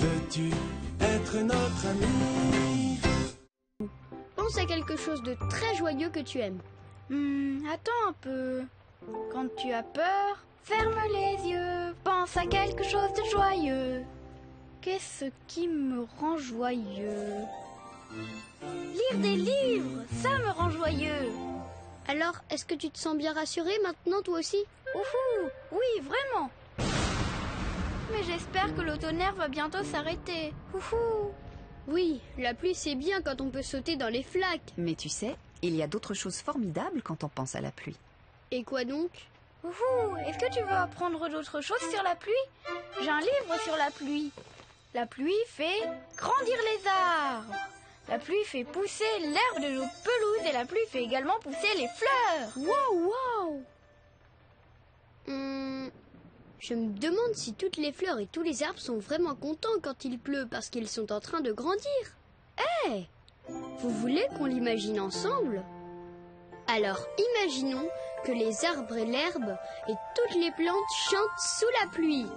Veux-tu être notre ami? Pense à quelque chose de très joyeux que tu aimes. Attends un peu. Quand tu as peur, ferme les yeux. Pense à quelque chose de joyeux. Qu'est-ce qui me rend joyeux? Lire des livres, ça me rend joyeux. Alors, est-ce que tu te sens bien rassuré maintenant, toi aussi? Ouhou, oui, vraiment. Mais j'espère que le tonnerre va bientôt s'arrêter. Ouhou. Oui, la pluie c'est bien quand on peut sauter dans les flaques. Mais tu sais, il y a d'autres choses formidables quand on pense à la pluie. Et quoi donc? Ouhou, est-ce que tu veux apprendre d'autres choses sur la pluie? J'ai un livre sur la pluie. La pluie fait grandir les arbres. La pluie fait pousser l'herbe de nos pelouses et la pluie fait également pousser les fleurs. Wow. Je me demande si toutes les fleurs et tous les arbres sont vraiment contents quand il pleut parce qu'ils sont en train de grandir. Vous voulez qu'on l'imagine ensemble? Alors imaginons que les arbres et l'herbe et toutes les plantes chantent sous la pluie.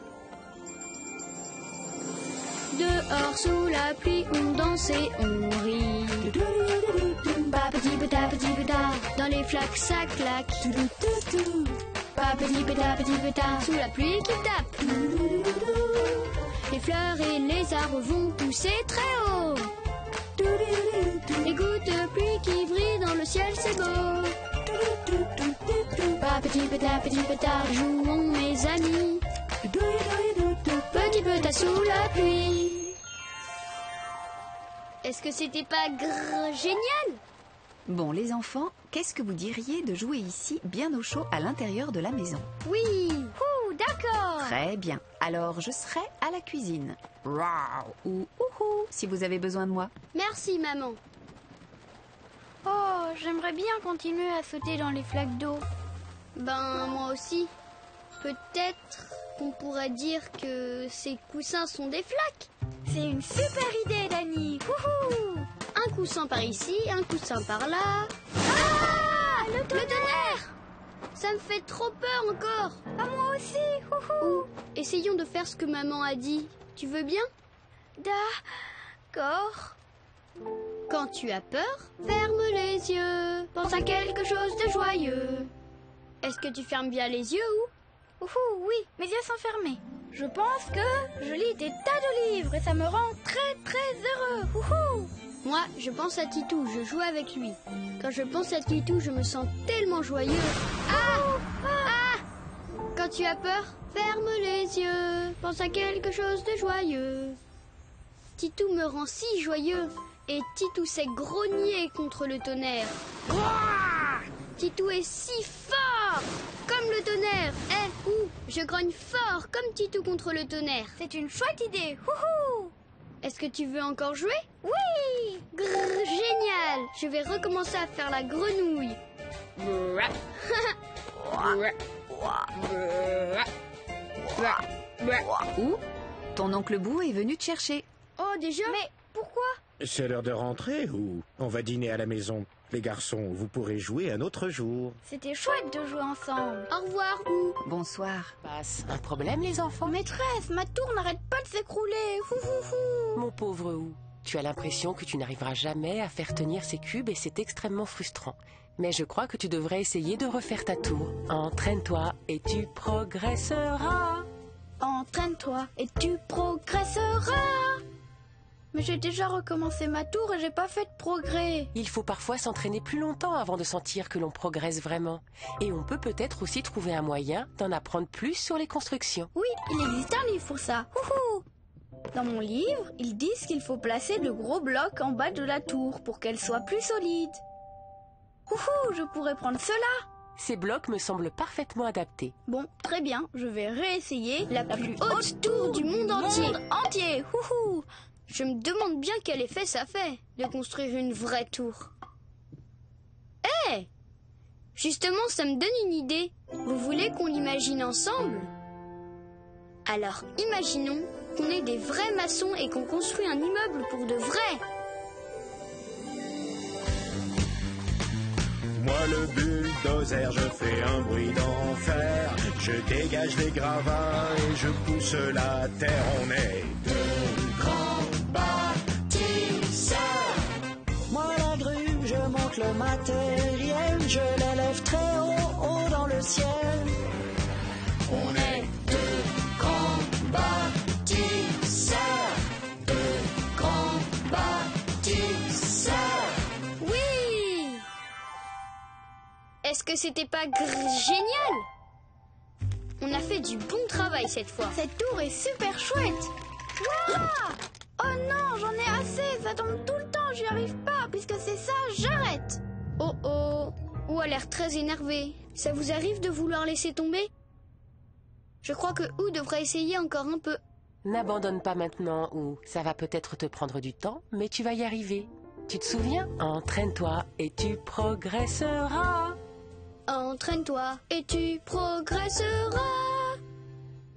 Dehors sous la pluie on danse et on rit. Dans les flaques ça claque. Sous la pluie qui tape. Les fleurs et les arbres vont pousser très haut. Les gouttes de pluie qui brillent dans le ciel, c'est beau. Jouons mes amis. Petit peta sous la pluie. Est-ce que c'était pas génial? Bon, les enfants, qu'est-ce que vous diriez de jouer ici, bien au chaud, à l'intérieur de la maison? Oui. D'accord. Très bien. Alors, je serai à la cuisine. Rauh ou ouhou, si vous avez besoin de moi. Merci maman. Oh, j'aimerais bien continuer à sauter dans les flaques d'eau. Ben, moi aussi. Peut-être qu'on pourrait dire que ces coussins sont des flaques. C'est une super idée, Dani. Wouhou! Un coussin par ici, un coussin par là. Ah! Le tonnerre! Ça me fait trop peur encore. À moi aussi. Wouhou! Essayons de faire ce que maman a dit. Tu veux bien? D'accord. Quand tu as peur, ferme les yeux. Pense à quelque chose de joyeux. Est-ce que tu fermes bien les yeux ou? Oui, mes yeux sont fermés. Je pense que je lis des tas de livres et ça me rend très très heureux. Wouhou! Moi, je pense à Titou, je joue avec lui. Quand je pense à Titou, je me sens tellement joyeux. Quand tu as peur, ferme les yeux. Pense à quelque chose de joyeux. Titou me rend si joyeux. Et Titou sait grogner contre le tonnerre. Titou est si fort, comme le tonnerre. Je grogne fort, comme Titou contre le tonnerre. C'est une chouette idée. Wouhou! Est-ce que tu veux encore jouer? Oui! Génial! Je vais recommencer à faire la grenouille. Ou ton oncle Bou est venu te chercher. Oh, déjà? Mais pourquoi? C'est l'heure de rentrer ou on va dîner à la maison? Les garçons, vous pourrez jouer un autre jour. C'était chouette de jouer ensemble. Au revoir, Ou. Bonsoir. Passe. Un problème, les enfants? Maîtresse, ma tour n'arrête pas de s'écrouler. Mon pauvre Ou, tu as l'impression que tu n'arriveras jamais à faire tenir ces cubes et c'est extrêmement frustrant. Mais je crois que tu devrais essayer de refaire ta tour. Entraîne-toi et tu progresseras. Entraîne-toi et tu progresseras. Mais j'ai déjà recommencé ma tour et j'ai pas fait de progrès. Il faut parfois s'entraîner plus longtemps avant de sentir que l'on progresse vraiment. Et on peut peut-être aussi trouver un moyen d'en apprendre plus sur les constructions. Oui, il existe un livre pour ça. Wouhou! Dans mon livre, ils disent qu'il faut placer de gros blocs en bas de la tour pour qu'elle soit plus solide. Wouhou! Je pourrais prendre cela. Ces blocs me semblent parfaitement adaptés. Bon, très bien, je vais réessayer la plus haute tour du monde entier. entier. Wouhou! Je me demande bien quel effet ça fait de construire une vraie tour. Justement, ça me donne une idée. Vous voulez qu'on l'imagine ensemble? Alors, imaginons qu'on est des vrais maçons et qu'on construit un immeuble pour de vrai. Moi le bulldozer, je fais un bruit d'enfer. Je dégage les gravats et je pousse la terre. On est deux matériel, je l'élève très haut, haut dans le ciel. On est deux grands bâtisseurs, deux grands bâtisseurs. Oui! Est-ce que c'était pas génial? On a fait du bon travail cette fois. Cette tour est super chouette. Ouah! Oh non, j'en ai assez, ça tombe tout le temps, j'y arrive pas. Puisque c'est ça, j'arrête. Oh oh! Ou a l'air très énervé. Ça vous arrive de vouloir laisser tomber? Je crois que Ou devrait essayer encore un peu. N'abandonne pas maintenant, ou ça va peut-être te prendre du temps, mais tu vas y arriver. Tu te souviens? Entraîne-toi et tu progresseras. Entraîne-toi et tu progresseras.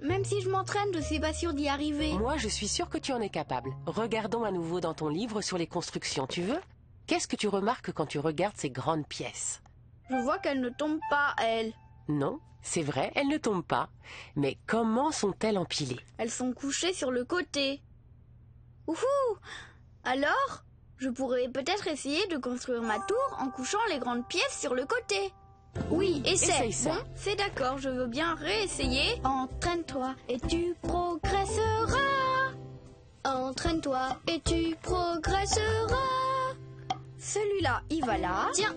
Même si je m'entraîne, je suis pas sûre d'y arriver. Moi, je suis sûre que tu en es capable. Regardons à nouveau dans ton livre sur les constructions, tu veux? Qu'est-ce que tu remarques quand tu regardes ces grandes pièces? Je vois qu'elle ne tombe pas, elle. Non, c'est vrai, elles ne tombent pas. Mais comment sont-elles empilées? Elles sont couchées sur le côté. Ouhou! Alors, je pourrais peut-être essayer de construire ma tour en couchant les grandes pièces sur le côté. Oui, Essaye ça. Bon, c'est d'accord, je veux bien réessayer. Entraîne-toi et tu progresseras. Entraîne-toi et tu progresseras. Celui-là, il va là. Tiens,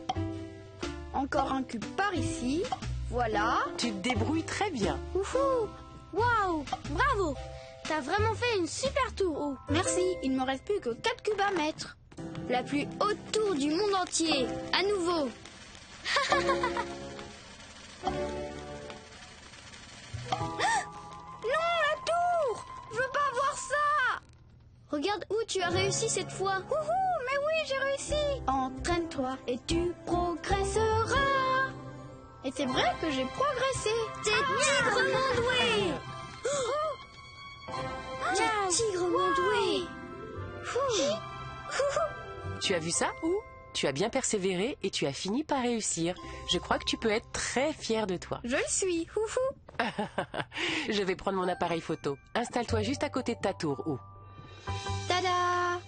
Encore un cube par ici. Voilà. Tu te débrouilles très bien. Wouhou! Waouh! Bravo! T'as vraiment fait une super tour, Ou. Merci, il me reste plus que 4 cubes à mettre. La plus haute tour du monde entier. À nouveau. Non, la tour! Je veux pas voir ça! Regarde où tu as réussi cette fois. Wouhou, mais oui, j'ai réussi! Entraîne-toi et tu progresseras! Et c'est vrai que j'ai progressé! T'es tigrement doué. T'es tigrement doué. Tu as vu ça, ou? Tu as bien persévéré et tu as fini par réussir. Je crois que tu peux être très fier de toi. Je le suis, wouhou! Je vais prendre mon appareil photo. Installe-toi juste à côté de ta tour, ou? Tada!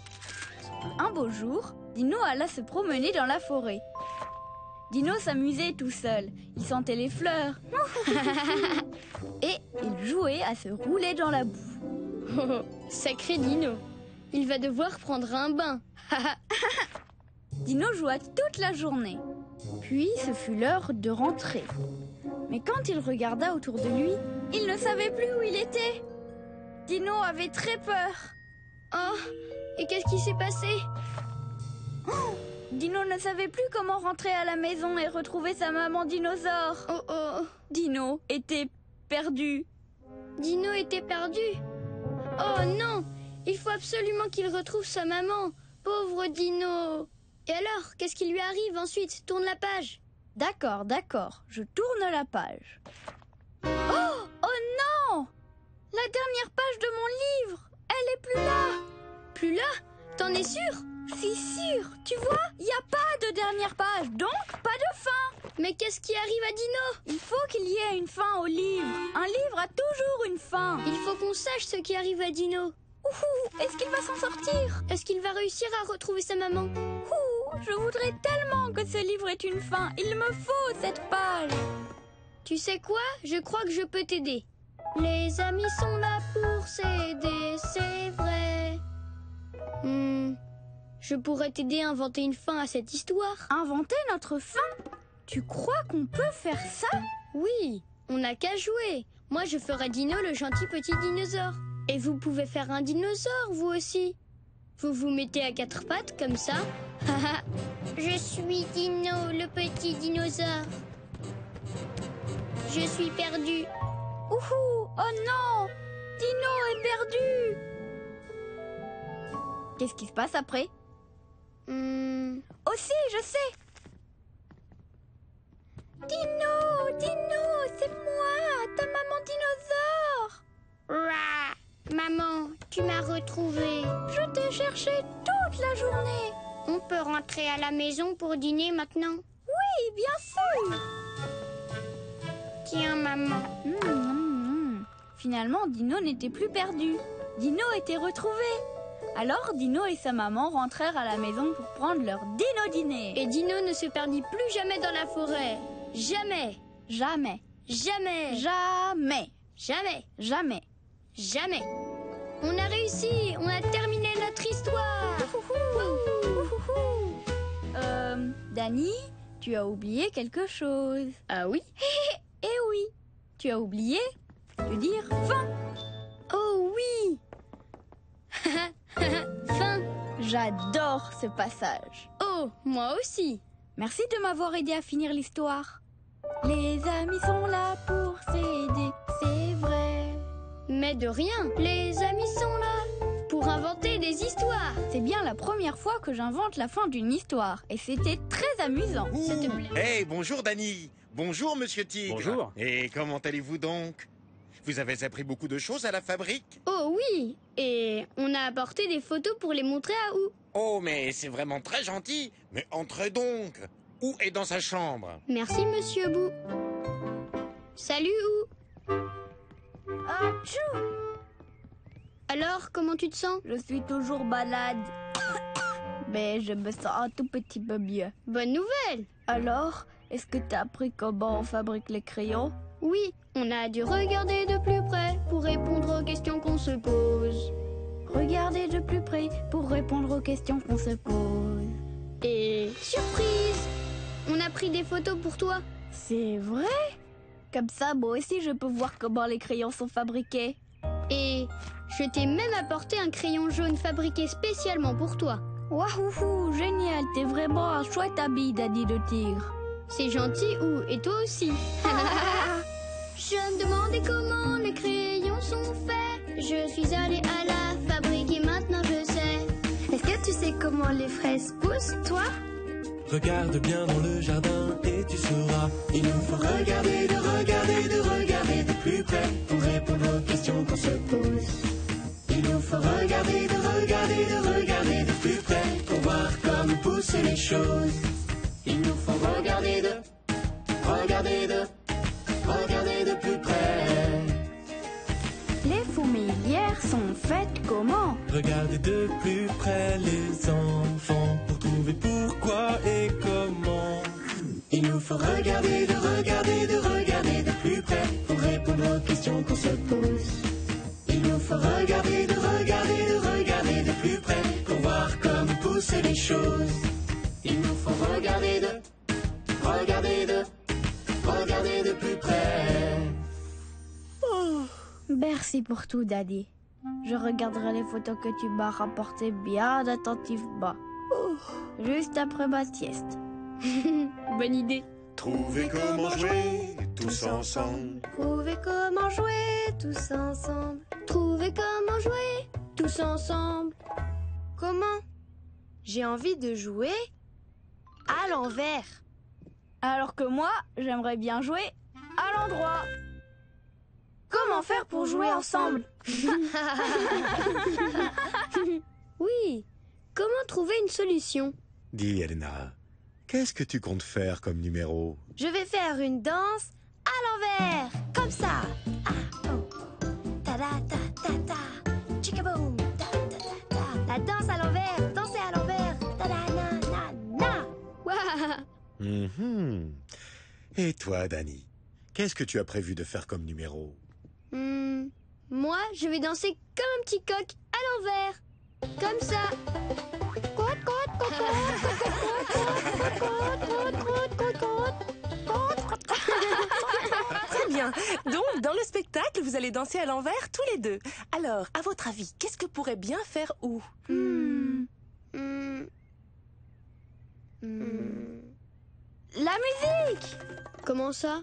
Un beau jour, Dino alla se promener dans la forêt. Dino s'amusait tout seul. Il sentait les fleurs. Et il jouait à se rouler dans la boue. Sacré Dino. Il va devoir prendre un bain. Dino joua toute la journée. Puis ce fut l'heure de rentrer. Mais quand il regarda autour de lui, il ne savait plus où il était. Dino avait très peur. Oh, et qu'est-ce qui s'est passé? Dino ne savait plus comment rentrer à la maison et retrouver sa maman dinosaure. Oh oh, Dino était perdu. Dino était perdu. Oh non, il faut absolument qu'il retrouve sa maman. Pauvre Dino. Et alors, qu'est-ce qui lui arrive ensuite? Tourne la page. D'accord, d'accord, je tourne la page. Oh, oh non! La dernière page de mon livre, elle est plus là. Plus là? T'en es sûr? Si sûr, tu vois, il n'y a pas de dernière page, donc pas de fin. Mais qu'est-ce qui arrive à Dino? Il faut qu'il y ait une fin au livre. Un livre a toujours une fin. Il faut qu'on sache ce qui arrive à Dino. Ouhou, est-ce qu'il va s'en sortir? Est-ce qu'il va réussir à retrouver sa maman? Ouh, je voudrais tellement que ce livre ait une fin. Il me faut cette page. Tu sais quoi? Je crois que je peux t'aider. Les amis sont là pour s'aider, c'est vrai. Je pourrais t'aider à inventer une fin à cette histoire. Inventer notre fin? Tu crois qu'on peut faire ça? Oui, on n'a qu'à jouer. Moi, je ferai Dino le gentil petit dinosaure. Et vous pouvez faire un dinosaure, vous aussi. Vous vous mettez à quatre pattes, comme ça. Je suis Dino, le petit dinosaure. Je suis perdu. Ouhou, oh non! Dino est perdu! Qu'est-ce qui se passe après? Aussi, je sais! Dino, Dino, c'est moi, ta maman dinosaure! Rah! Maman, tu m'as retrouvée. Je t'ai cherché toute la journée. On peut rentrer à la maison pour dîner maintenant? Oui, bien sûr. Tiens, maman. Finalement, Dino n'était plus perdu. Dino était retrouvé. Alors Dino et sa maman rentrèrent à la maison pour prendre leur dino-dîner. Et Dino ne se perdit plus jamais dans la forêt. Jamais. Jamais, Jamais. jamais, Jamais. jamais. Jamais. On a réussi. On a terminé notre histoire. Dani, tu as oublié quelque chose. Ah oui? Eh oui, tu as oublié de dire fin. Oh oui. Fin. J'adore ce passage. Oh, moi aussi. Merci de m'avoir aidé à finir l'histoire. Les amis sont là pour s'aider, c'est vrai. Mais de rien. Les amis sont là pour inventer des histoires. C'est bien la première fois que j'invente la fin d'une histoire et c'était très amusant. Ça te plaît? Hey, bonjour Dani. Bonjour Monsieur Tigre. Bonjour. Et comment allez-vous donc? Vous avez appris beaucoup de choses à la fabrique? Oh oui. Et on a apporté des photos pour les montrer à Ou. Oh, mais c'est vraiment très gentil. Mais entrez donc. Où est dans sa chambre? Merci, Monsieur Bou. Salut, Ou. Atchou! Alors, comment tu te sens? Je suis toujours malade. Mais je me sens un tout petit peu mieux. Bonne nouvelle. Alors, est-ce que t'as appris comment on fabrique les crayons? Oui, on a dû regarder de plus près pour répondre aux questions qu'on se pose. Regardez de plus près pour répondre aux questions qu'on se pose. Et surprise, on a pris des photos pour toi. C'est vrai? Comme ça, moi aussi, je peux voir comment les crayons sont fabriqués. Et je t'ai même apporté un crayon jaune fabriqué spécialement pour toi. Wahouhou, génial, t'es vraiment un chouette ami, Dani le tigre. C'est gentil, Ou, et toi aussi. Je me demandais comment les crayons sont faits. Je suis allée à la fabrique et maintenant je sais. Est-ce que tu sais comment les fraises poussent, toi? Regarde bien dans le jardin et tu sauras. Il nous faut regarder, de plus près pour répondre aux questions qu'on se pose. Il nous faut regarder, de plus près pour voir comme poussent les choses. Il nous faut regarder de plus près. Les fourmilières sont faites comment? Regardez de plus près les enfants pour trouver pourquoi et comment. Il nous faut regarder de plus près pour répondre aux questions qu'on se pose. Il nous faut regarder de plus près pour voir comme poussent les choses. Il nous faut regarder de plus près. Merci pour tout, Daddy. Je regarderai les photos que tu m'as rapportées bien attentivement. Juste après ma sieste. Bonne idée. Trouvez comment jouer tous ensemble. Trouvez comment jouer tous ensemble. Trouvez comment jouer tous ensemble. Comment? J'ai envie de jouer à l'envers. Alors que moi, j'aimerais bien jouer à l'endroit. Comment faire pour jouer ensemble? Oui, comment trouver une solution? Dis, Elena, qu'est-ce que tu comptes faire comme numéro? Je vais faire une danse à l'envers, comme ça. Ah, oh. Ta da ta ta ta, chicaboom, ta ta ta ta. La danse à l'envers, danser à l'envers, ta da na na na. Waouh! Mhm. Et toi, Dani, qu'est-ce que tu as prévu de faire comme numéro? Moi, je vais danser comme un petit coq à l'envers. Comme ça. Très bien. Donc, dans le spectacle, vous allez danser à l'envers tous les deux. Alors, à votre avis, qu'est-ce que pourrait bien faire Ou? La musique! Comment ça?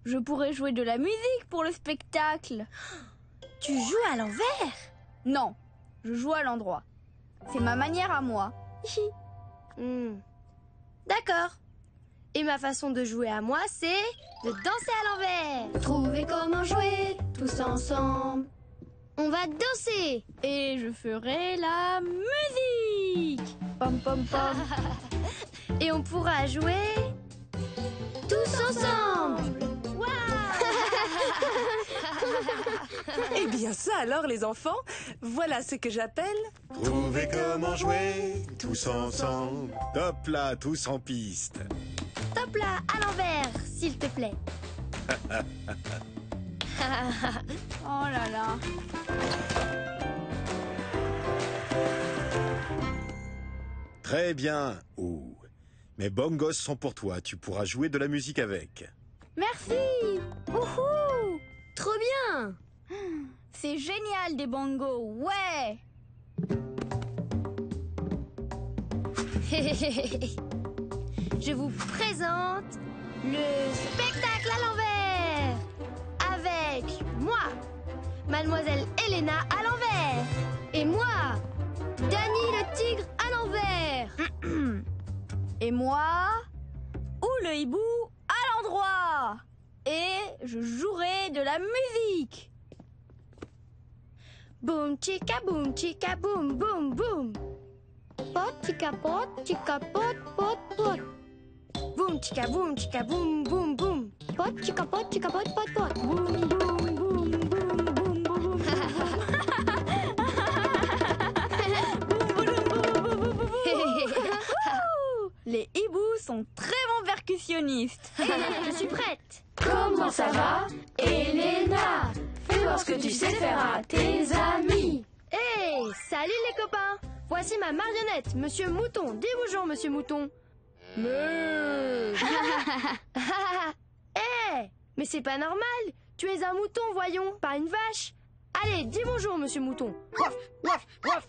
Je pourrais jouer de la musique pour le spectacle. Tu joues à l'envers? Non, je joue à l'endroit. C'est ma manière à moi. D'accord. Et ma façon de jouer à moi, c'est de danser à l'envers. Trouvez comment jouer tous ensemble. On va danser. Et je ferai la musique. Pom pom pom. Et on pourra jouer Tous ensemble. Waouh! Eh bien ça alors les enfants, voilà ce que j'appelle... Trouvez comment jouer tous ensemble. Top là, tous en piste. Top là, à l'envers, s'il te plaît. Oh là là. Très bien. Ouh. Mes bongos sont pour toi. Tu pourras jouer de la musique avec. Merci. Wouhou. Trop bien! C'est génial des bongos, ouais. Je vous présente le spectacle à l'envers. Avec moi, Mademoiselle Elena à l'envers. Et moi, Danny le tigre à l'envers. Et moi, ou le hibou à l'endroit. Et je jouerai de la musique. Boum chica boum boum boum. Pot, chica pot, pot, pot. Boum chica boum boum boum. Pot, chica pot, pot, pot. Boum boum boum boum boum boum. Les hiboux sont très bons percussionnistes. Je suis prête. Comment ça va, Elena? Fais voir ce que tu sais faire à tes amis. Hey, salut les copains. Voici ma marionnette, Monsieur Mouton. Dis bonjour, Monsieur Mouton. Hey, mais c'est pas normal. Tu es un mouton, voyons, pas une vache. Allez, dis bonjour, Monsieur Mouton. Waf, waf, waf.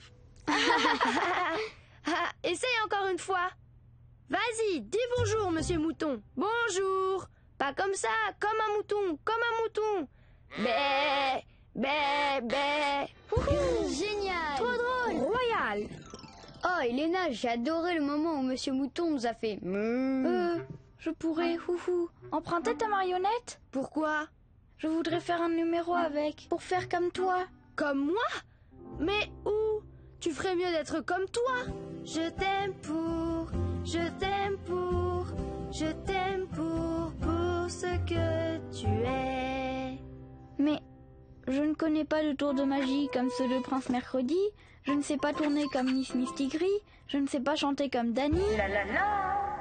Essaye encore une fois. Vas-y, dis bonjour, Monsieur Mouton. Bonjour. Pas comme ça, comme un mouton, comme un mouton. Bé, bé, bé. Génial. Trop drôle. Royal. Oh, Elena, j'ai adoré le moment où Monsieur Mouton nous a fait meuh. Je pourrais, emprunter ta marionnette? Pourquoi? Je voudrais faire un numéro avec, pour faire comme toi. Comme moi? Mais où? Tu ferais mieux d'être comme toi. Je t'aime pour ce que tu es. Mais je ne connais pas de tour de magie comme ceux de Prince Mercredi. Je ne sais pas tourner comme Miss Mistigris. Je ne sais pas chanter comme Danny.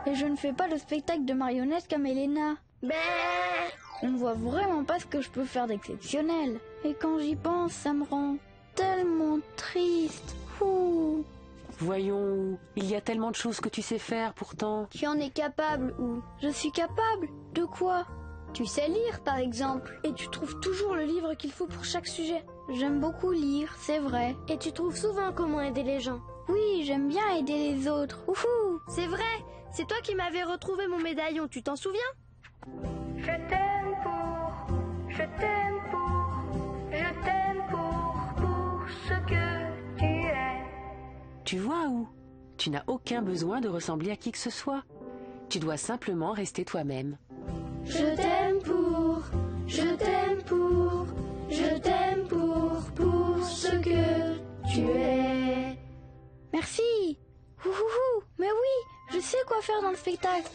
Et je ne fais pas le spectacle de marionnettes comme Elena. Mais On ne voit vraiment pas ce que je peux faire d'exceptionnel. Et quand j'y pense, ça me rend tellement triste. Ouh. Voyons, il y a tellement de choses que tu sais faire pourtant. Tu en es capable ou Je suis capable. De quoi? tu sais lire par exemple. et tu trouves toujours le livre qu'il faut pour chaque sujet. J'aime beaucoup lire, c'est vrai. Et tu trouves souvent comment aider les gens. Oui, j'aime bien aider les autres. Ouhou. C'est vrai. C'est toi qui m'avais retrouvé mon médaillon. Tu t'en souviens? Je t'aime pour ce que tu es. Tu vois où? Tu n'as aucun besoin de ressembler à qui que ce soit. Tu dois simplement rester toi-même. Je t'aime pour ce que tu es. Merci. Ouhou. Mais oui, je sais quoi faire dans le spectacle.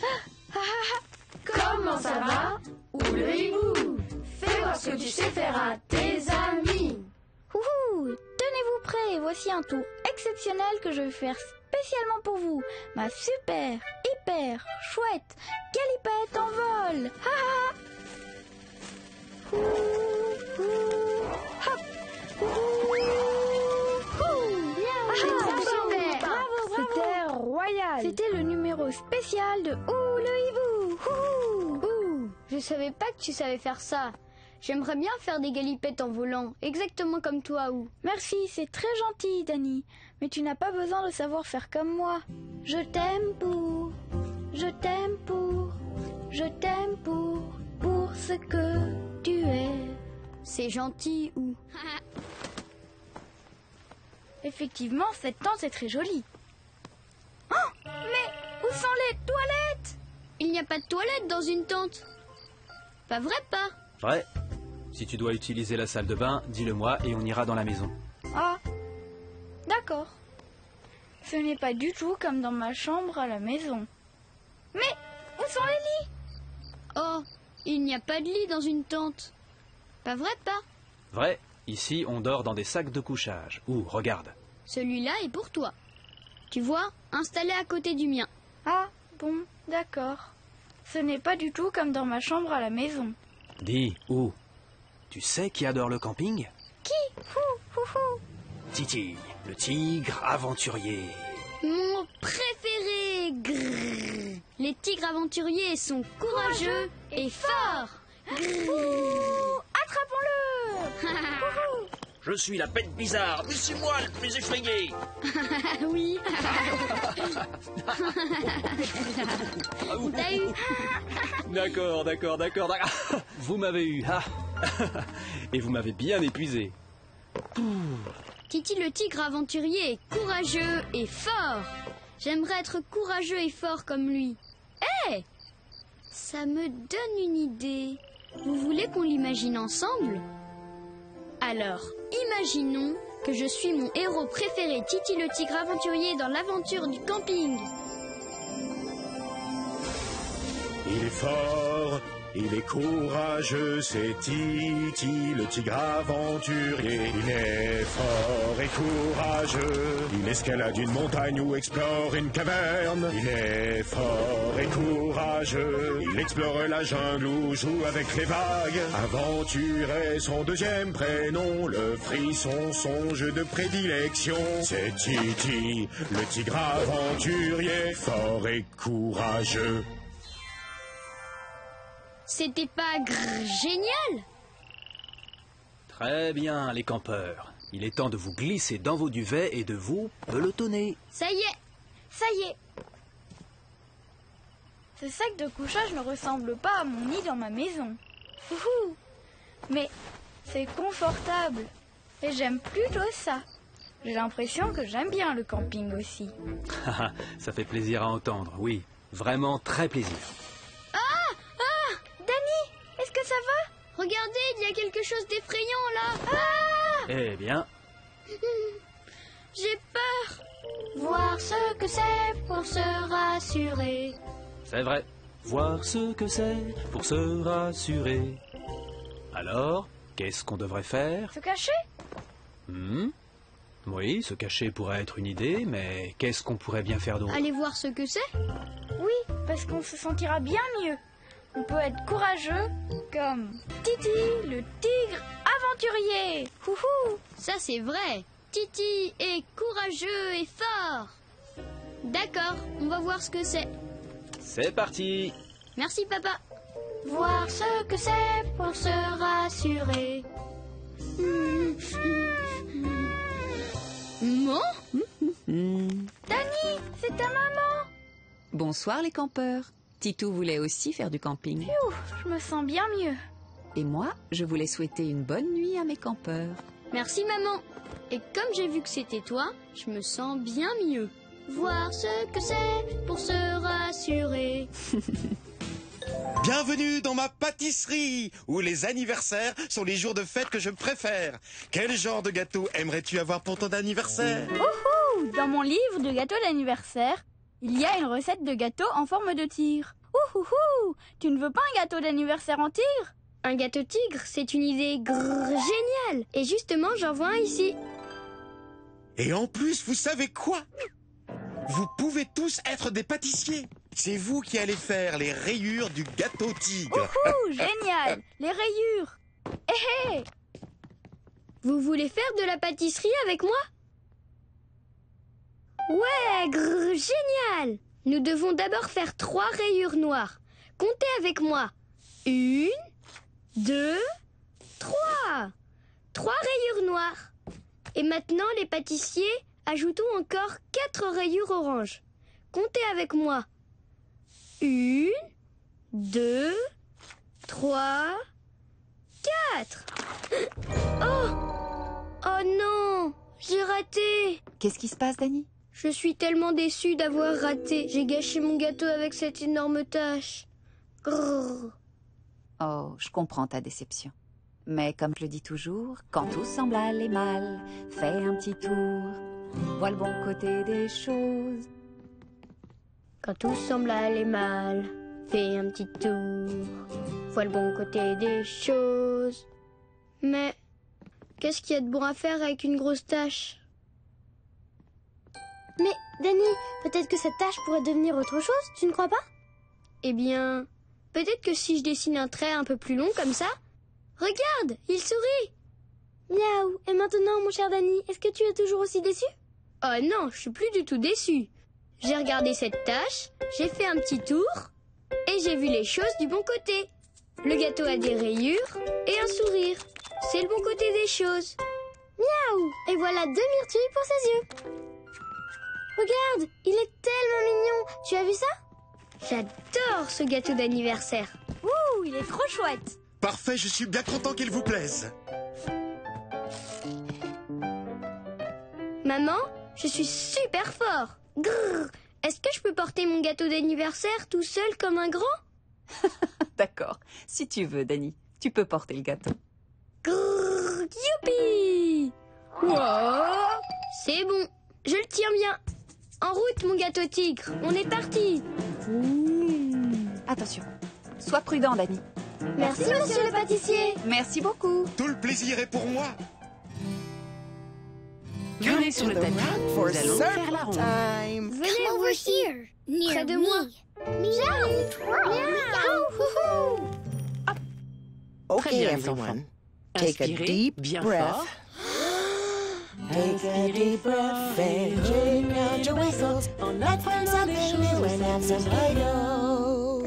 Comment ça va? Ou le hibou? Fais voir ce que tu sais faire à tes amis. Ouhou. Tenez-vous prêts, voici un tour exceptionnel que je vais faire spécialement pour vous. Ma super, hyper, chouette galipette en vol. Ha ha ha. Ouh, ouh, hop. Ouh, ouh. Super. Bravo. C'était royal. C'était le numéro spécial de Ouh le hibou. Ouh. Ouh, je savais pas que tu savais faire ça. J'aimerais bien faire des galipettes en volant, exactement comme toi, ou. Merci, c'est très gentil, Danny. Mais tu n'as pas besoin de savoir faire comme moi. Je t'aime pour ce que tu es. C'est gentil, ou. Effectivement, cette tente est très jolie. Oh, mais où sont les toilettes? Il n'y a pas de toilette dans une tente. Pas vrai, pas? Vrai. Si tu dois utiliser la salle de bain, dis-le-moi et on ira dans la maison. Ah, d'accord. Ce n'est pas du tout comme dans ma chambre à la maison. Mais où sont les lits? Oh, il n'y a pas de lit dans une tente. Pas vrai, pas? Vrai, ici on dort dans des sacs de couchage. Ouh, regarde. Celui-là est pour toi. Tu vois, installé à côté du mien. Ah, bon, d'accord. Ce n'est pas du tout comme dans ma chambre à la maison. Dis, où? Tu sais qui adore le camping? Qui? Hou. Titi, le tigre aventurier. Mon préféré. Grrr. Les tigres aventuriers sont courageux et forts. Attrapons-le. Je suis la bête bizarre, mais c'est moi le plus effrayé. Oui. T'as eu. D'accord. Vous m'avez eu. Ah. Et vous m'avez bien épuisé. Titi le tigre aventurier est courageux et fort. J'aimerais être courageux et fort comme lui. Hé! Ça me donne une idée. Vous voulez qu'on l'imagine ensemble? Alors, imaginons que je suis mon héros préféré, Titi le tigre aventurier dans l'aventure du camping. Il est fort, il est courageux, c'est Titi, le tigre aventurier. Il est fort et courageux, il escalade une montagne ou explore une caverne. Il est fort et courageux, il explore la jungle ou joue avec les vagues. Aventure est son deuxième prénom, le frisson, son jeu de prédilection. C'est Titi, le tigre aventurier, fort et courageux. C'était pas génial? Très bien, les campeurs. Il est temps de vous glisser dans vos duvets et de vous pelotonner. Ça y est. Ce sac de couchage ne ressemble pas à mon nid dans ma maison. Houhou. Mais c'est confortable. Et j'aime plutôt ça. J'ai l'impression que j'aime bien le camping aussi. Ça fait plaisir à entendre, oui. Vraiment très plaisir. Est-ce que ça va? Regardez, il y a quelque chose d'effrayant là. Eh bien, J'ai peur. Voir ce que c'est pour se rassurer. c'est vrai. Voir ce que c'est pour se rassurer. Alors, qu'est-ce qu'on devrait faire? Se cacher? Oui, se cacher pourrait être une idée, mais qu'est-ce qu'on pourrait bien faire d'autre? Allez voir ce que c'est. Oui, parce qu'on se sentira bien mieux. On peut être courageux comme Titi, le tigre aventurier. Houhou. Ça c'est vrai. Titi est courageux et fort. D'accord, on va voir ce que c'est. C'est parti! Merci papa. Voir ce que c'est pour se rassurer. Mon? Dani, c'est ta maman. Bonsoir les campeurs. Titou voulait aussi faire du camping. Ouh, je me sens bien mieux. Et moi, je voulais souhaiter une bonne nuit à mes campeurs. Merci maman. Et comme j'ai vu que c'était toi, je me sens bien mieux. Voir ce que c'est pour se rassurer. Bienvenue dans ma pâtisserie, où les anniversaires sont les jours de fête que je préfère. Quel genre de gâteau aimerais-tu avoir pour ton anniversaire? Ouhou, dans mon livre de gâteaux d'anniversaire, il y a une recette de gâteau en forme de tigre. Ouhouhou, tu ne veux pas un gâteau d'anniversaire en tigre? Un gâteau tigre, c'est une idée géniale. Et justement, j'en vois un ici. Et en plus, vous savez quoi? Vous pouvez tous être des pâtissiers. C'est vous qui allez faire les rayures du gâteau tigre. Ouhou, génial. Les rayures. Hé hé. Vous voulez faire de la pâtisserie avec moi? Ouais, génial. Nous devons d'abord faire 3 rayures noires. Comptez avec moi. 1, 2, 3. 3 rayures noires. Et maintenant, les pâtissiers, ajoutons encore 4 rayures oranges. Comptez avec moi. 1, 2, 3, 4. Oh non, j'ai raté. Qu'est-ce qui se passe, Dani? Je suis tellement déçue d'avoir raté. J'ai gâché mon gâteau avec cette énorme tache. Grrr. Oh, je comprends ta déception. Mais comme je le dis toujours, quand tout semble aller mal, fais un petit tour, vois le bon côté des choses. Quand tout semble aller mal, fais un petit tour, vois le bon côté des choses. Mais Qu'est-ce qu'il y a de bon à faire avec une grosse tâche? Mais, Dani, peut-être que cette tâche pourrait devenir autre chose, tu ne crois pas? Eh bien, peut-être que si je dessine un trait un peu plus long comme ça... Regarde, il sourit! Miaou. Et maintenant, mon cher Dani, est-ce que tu es toujours aussi déçu? Oh non, je suis plus du tout déçue. J'ai regardé cette tâche, j'ai fait un petit tour, et j'ai vu les choses du bon côté. Le gâteau a des rayures et un sourire. C'est le bon côté des choses. Miaou. Et voilà 2 myrtilles pour ses yeux. Regarde, il est tellement mignon. Tu as vu ça? J'adore ce gâteau d'anniversaire. Ouh, il est trop chouette. Parfait, je suis bien content qu'il vous plaise. Maman, je suis super fort. Grrr. Est-ce que je peux porter mon gâteau d'anniversaire tout seul comme un grand? D'accord. Si tu veux, Dani, tu peux porter le gâteau. Grrr. Youpi! Wow. C'est bon, je le tiens bien. En route, mon gâteau tigre. On est parti. Attention. Sois prudent, Dani. Merci, monsieur le pâtissier. Merci beaucoup. Tout le plaisir est pour moi. Venez sur le tapis, nous allons faire la ronde. Venez vous aussi, près de moi. Okay, everyone. Take a deep breath. Take a deep breath and check out your whistles. Let's find something new and have some Play-Doh.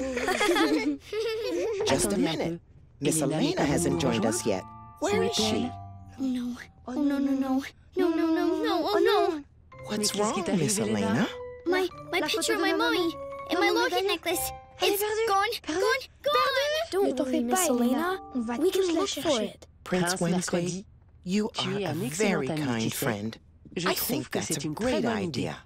Just a minute. Miss Elena hasn't joined us yet. Where is she? Oh no. Oh no, no, no. No, no, no, no. Oh no. What's wrong, Miss Elena? My picture of my mommy and my locket necklace. It's gone. Don't worry, Miss Elena. We can look for it. Prince Wednesday, you are a very kind friend. I think that's a great idea.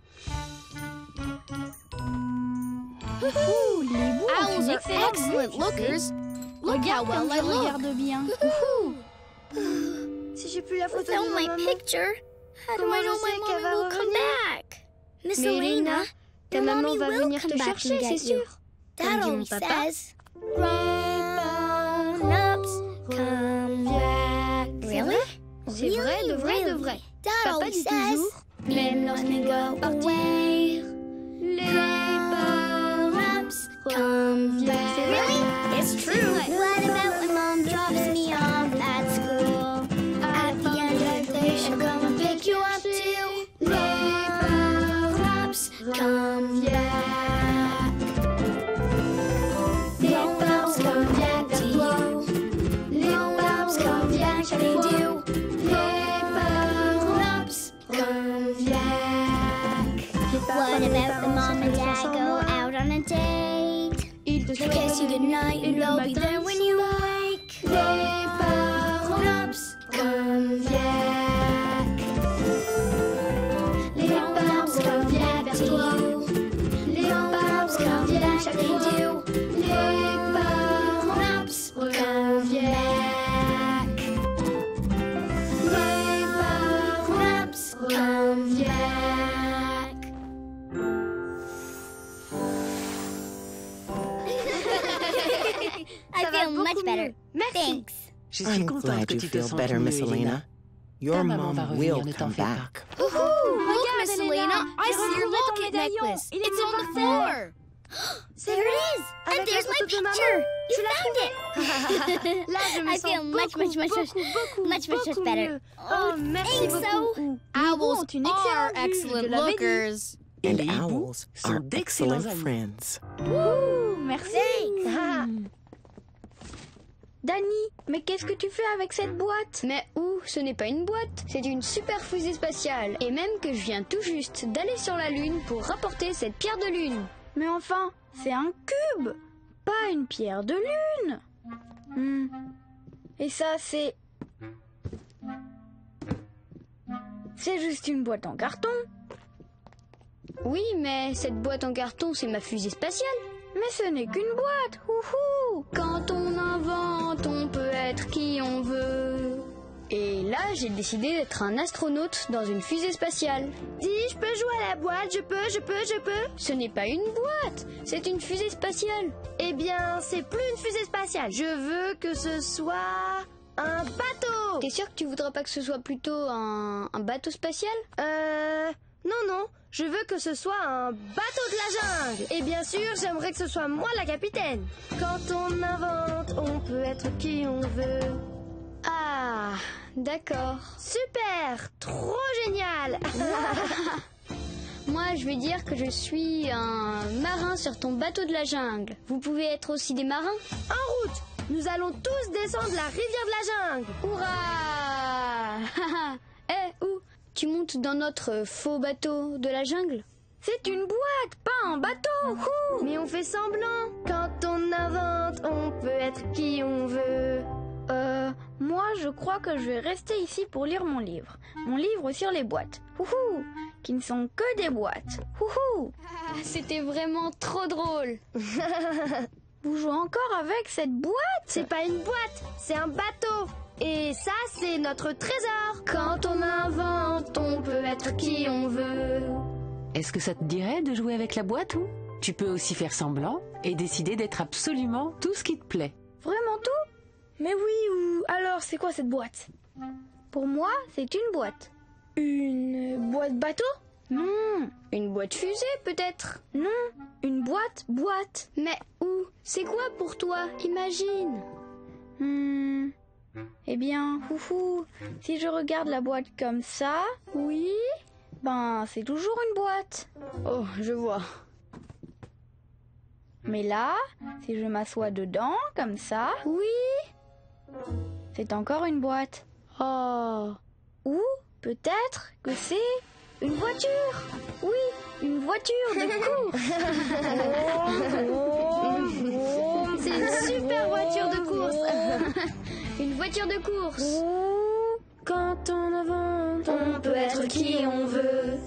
Owls are excellent lookers. Look how well I look. Regarde bien. Si j'ai plus la photo de my picture, how do I know my mommy will come back? Miss Mais Elena, ta maman va venir te chercher, c'est sûr. That only says, grown-ups, come back. Really? C'est vrai, de vrai, de vrai. That Papa only dit says, toujours, même lorsqu'on go away. les Grown-ups, come back. Really? It's true. What about when mom drops me off at school? At the end of the day, she'll come and pick you up too. Grown-ups, come back. Grown-ups, come back to you. Grown-ups, come back, they do. Grown-ups, come back. What about when mom and dad go out on a date? They kiss you goodnight and they'll be there when you wake. Grown-ups, come back. Grown-ups, come back to you. Grown-ups, come back, they do. Grown-ups, come back. Grown-ups, come back. I feel much better. Thanks. Je suis I'm contente glad que you tu te feel sens better, mieux, Miss Elena. Elena. Your Ta maman va mom revenir, will ne t'en come fais pas. back. Look, Miss Elena, I see your locket necklace. It's on the floor. There it is. And there's my picture. You found it. Là, je me I sens feel much better. Oh, merci beaucoup. Owls are excellent lookers. Et And les hiboux owls sont are d'excellents excellent amis. friends. Merci. Ah. Dani, mais qu'est-ce que tu fais avec cette boîte? Mais où? Ce n'est pas une boîte, c'est une super fusée spatiale. Et même que je viens tout juste d'aller sur la Lune pour rapporter cette pierre de lune. Mais enfin, c'est un cube, pas une pierre de lune. Et ça, c'est... C'est juste une boîte en carton. Oui, mais cette boîte en carton, c'est ma fusée spatiale. Mais ce n'est qu'une boîte. Houhou. Quand on invente, on peut être qui on veut. Et là, j'ai décidé d'être un astronaute dans une fusée spatiale. Dis, je peux jouer à la boîte, je peux. Ce n'est pas une boîte, c'est une fusée spatiale. Eh bien, c'est plus une fusée spatiale. Je veux que ce soit Un bateau! T'es sûr que tu voudrais pas que ce soit plutôt un bateau spatial? Non, je veux que ce soit un bateau de la jungle. Et bien sûr, j'aimerais que ce soit moi la capitaine. Quand on invente, on peut être qui on veut. Ah, d'accord. Super! Trop génial! Moi, je vais dire que je suis un marin sur ton bateau de la jungle. Vous pouvez être aussi des marins? En route! Nous allons tous descendre la rivière de la jungle. Hurrah! Où? Tu montes dans notre faux bateau de la jungle? C'est une boîte, pas un bateau. Mais on fait semblant. Quand on invente, on peut être qui on veut. Moi, je crois que je vais rester ici pour lire mon livre. Mon livre sur les boîtes. Qui ne sont que des boîtes. C'était vraiment trop drôle. Vous jouez encore avec cette boîte? C'est pas une boîte, c'est un bateau. Et ça, c'est notre trésor. Quand on invente, on peut être qui on veut. Est-ce que ça te dirait de jouer avec la boîte ou? Tu peux aussi faire semblant et décider d'être absolument tout ce qui te plaît. Vraiment tout? Mais oui, ou alors c'est quoi cette boîte? Pour moi, c'est une boîte. Une boîte bateau? Non. Une boîte fusée peut-être? Non, une boîte. Mais où? C'est quoi pour toi? Imagine. Eh bien, si je regarde la boîte comme ça, oui, ben c'est toujours une boîte. Oh, je vois. Mais là, si je m'assois dedans comme ça, oui, c'est encore une boîte. Oh. Ou peut-être que c'est une voiture. Oui, une voiture de course. C'est une super voiture de course. Une voiture de course. Quand on invente, on peut être qui on veut.